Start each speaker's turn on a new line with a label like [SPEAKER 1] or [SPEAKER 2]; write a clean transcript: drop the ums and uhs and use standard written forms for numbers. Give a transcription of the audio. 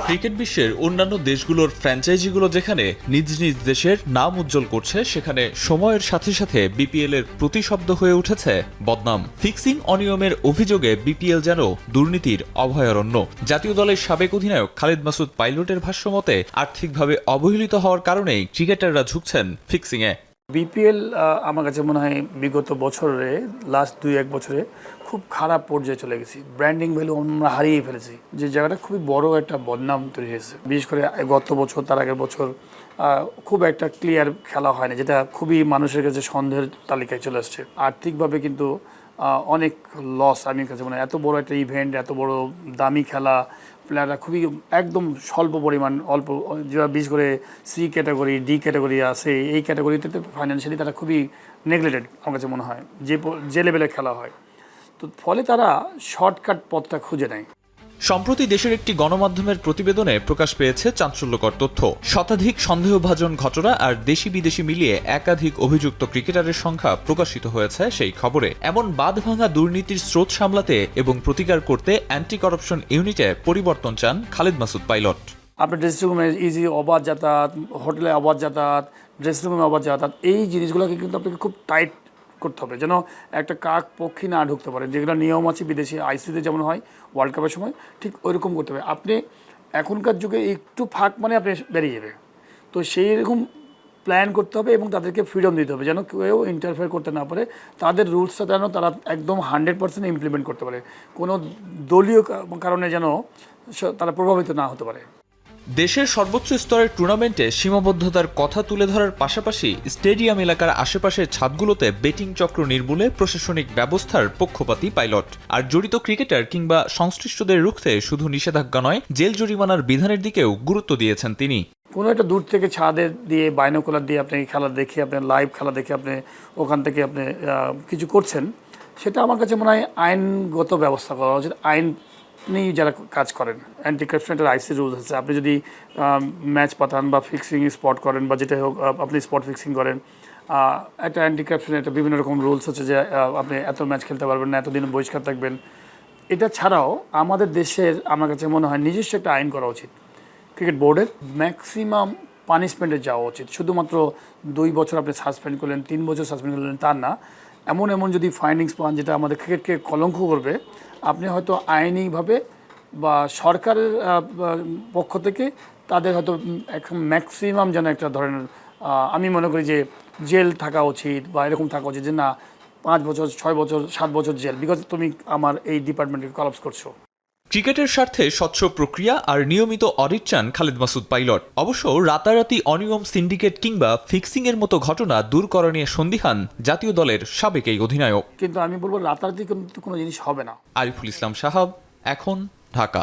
[SPEAKER 1] Cricket বিশ্বের অন্যান্য দেশগুলোর ফ্র্যাঞ্চাইজিগুলো যেখানে নিজ নিজ দেশের নাম উজ্জ্বল করছে, সেখানে সময়ের সাথে সাথে বিপিএল এর প্রতিশব্দ হয়ে উঠেছে বদনাম। ফিক্সিং অনিয়মের অভিযোগে বিপিএল যেন দুর্নীতির অভয়ারণ্য। জাতীয় দলের সাবেক অধিনায়ক খালিদ মাসুদ পাইলটের ভাষ্যমতে আর্থিকভাবে অবহেলিত হওয়ার কারণেই ক্রিকেটাররা ঝুঁকছেন ফিক্সিংয়ে।
[SPEAKER 2] বিপিএল আমার কাছে মনে হয় বিগত বছরে লাস্ট 2-1 বছরে খুব খারাপ পর্যায়ে চলে গেছি। ব্র্যান্ডিং ভ্যালু আমরা হারিয়ে ফেলেছি, যে জায়গাটা খুবই বড় একটা বদনাম তৈরি হয়েছে। বিশেষ করে গত বছর, তার আগের বছর খুব একটা ক্লিয়ার খেলা হয় না, যেটা খুবই মানুষের কাছে সন্দেহের তালিকায় চলে আসছে। আর্থিকভাবে কিন্তু অনেক লস। আমি কাছে মনে হয় এত বড় একটা ইভেন্ট, এত বড় দামি খেলা, প্লেয়াররা খুবই একদম স্বল্প পরিমাণ, অল্প, যারা বিশেষ করে সি ক্যাটাগরি, ডি ক্যাটাগরি আছে, এই ক্যাটাগরিতে ফাইন্যান্সিয়ালি তারা খুবই নেগলেক্টেড আমার কাছে মনে হয়, যে লেভেলে খেলা হয়। তো ফলে তারা শর্টকাট পথটা খুঁজে নেয়।
[SPEAKER 1] সম্প্রতি দেশের একটি গণমাধ্যমের প্রতিবেদনে প্রকাশ পেয়েছে চাঞ্চল্যকর তথ্য। শতাধিক সন্দেহভাজন ঘটনা আর দেশি বিদেশি মিলিয়ে একাধিক অভিযুক্ত ক্রিকেটারের সংখ্যা প্রকাশিত হয়েছে সেই খবরে। এমন বাঁধভাঙা দুর্নীতির স্রোত সামলাতে এবং প্রতিকার করতে অ্যান্টি করাপশন ইউনিটে পরিবর্তন চান খালিদ মাসুদ পাইলট।
[SPEAKER 2] আপনার ড্রেসিং রুমে ইজি অবাধ যাতায়াত, হোটেলে অবাধ যাতায়াত, ড্রেসিং রুমে অবাধ যাতায়াত, এই জিনিসগুলোকে কিন্তু আপনাকে খুব টাইট করতে হবে, যেন একটা কাক পক্ষী না ঢুকতে পারে। যেগুলো নিয়ম আছে বিদেশি আইসিসিতে যেমন হয় ওয়ার্ল্ড কাপের সময়, ঠিক ওইরকম করতে হবে। আপনি এখনকার যুগে একটু ফাঁক মানে আপনি বেরিয়ে যাবে, তো সেই রকম প্ল্যান করতে হবে এবং তাদেরকে ফ্রিডম দিতে হবে, যেন কেউ ইন্টারফেয়ার করতে না পারে। তাদের রুলসটা যেন তারা একদম 100% ইমপ্লিমেন্ট করতে পারে, কোনো দলীয় কারণে যেন তারা প্রভাবিত না হতে পারে।
[SPEAKER 1] দেশের সর্বোচ্চ স্তরের টুর্নামেন্টে সীমাবদ্ধতার কথা তুলে ধরার পাশাপাশি স্টেডিয়াম এলাকার আশেপাশের ছাদগুলোতে বেটিং চক্র নির্মূলে প্রশাসনিক ব্যবস্থার পক্ষপাতী পাইলট। আর জড়িত ক্রিকেটার কিংবা সংশ্লিষ্টদের রুখতে শুধু নিষেধাজ্ঞা নয়, জেল জরিমানার বিধানের দিকেও গুরুত্ব দিয়েছেন তিনি।
[SPEAKER 2] কোনো একটা দূর থেকে ছাদে দিয়ে বাইনোকুলার দিয়ে আপনি খেলা দেখে, আপনি লাইভ খেলা দেখে আপনি ওখান থেকে আপনি কিছু করছেন, সেটা আমার কাছে মনে হয় আইনগত ব্যবস্থা করা উচিত। নিয়ে যারা কাজ করেন, অ্যান্টি কারাপশনের আইসি রুলস আছে। আপনি যদি ম্যাচ পাঠান বা ফিক্সিং স্পট করেন বা যেটা হোক, আপনি স্পট ফিক্সিং করেন, একটা অ্যান্টি কারাপশনের একটা বিভিন্ন রকম রুলস আছে, যে আপনি এত ম্যাচ খেলতে পারবেন না, এতদিন বহিষ্কার থাকবেন। এটা ছাড়াও আমাদের দেশের আমার কাছে মনে হয় নিজস্ব একটা আইন করা উচিত। ক্রিকেট বোর্ডের ম্যাক্সিমাম পানিশমেন্টে যাওয়া উচিত। শুধুমাত্র 2 বছর আপনি সাসপেন্ড করলেন, 3 বছর সাসপেন্ড করলেন, তা না। এমন যদি ফাইন্ডিংস পান যেটা আমাদের ক্রিকেটকে কলঙ্ক করবে, আপনি হয়তো আইনিভাবে বা সরকারের পক্ষ থেকে তাদের হয়তো ম্যাক্সিমাম যেন একটা ধরনের, আমি মনে করি যে জেল থাকা উচিত বা এরকম থাকা উচিত, যে না 5 বছর, 6 বছর, 7 বছর জেল, বিকজ তুমি আমার এই ডিপার্টমেন্টকে কলাপস করছো।
[SPEAKER 1] ক্রিকেটের স্বার্থে স্বচ্ছ প্রক্রিয়া আর নিয়মিত অডিট চান খালিদ মাসুদ পাইলট। অবশ্য রাতারাতি অনিয়ম, সিন্ডিকেট কিংবা ফিক্সিং এর মতো ঘটনা দূর করা নিয়ে সন্দিহান জাতীয় দলের সাবেক এই অধিনায়ক।
[SPEAKER 2] কিন্তু আমি বলবো রাতারাতি কিন্তু কোনো জিনিস হবে না।
[SPEAKER 1] আরিফুল ইসলাম সাহাব, এখন, ঢাকা।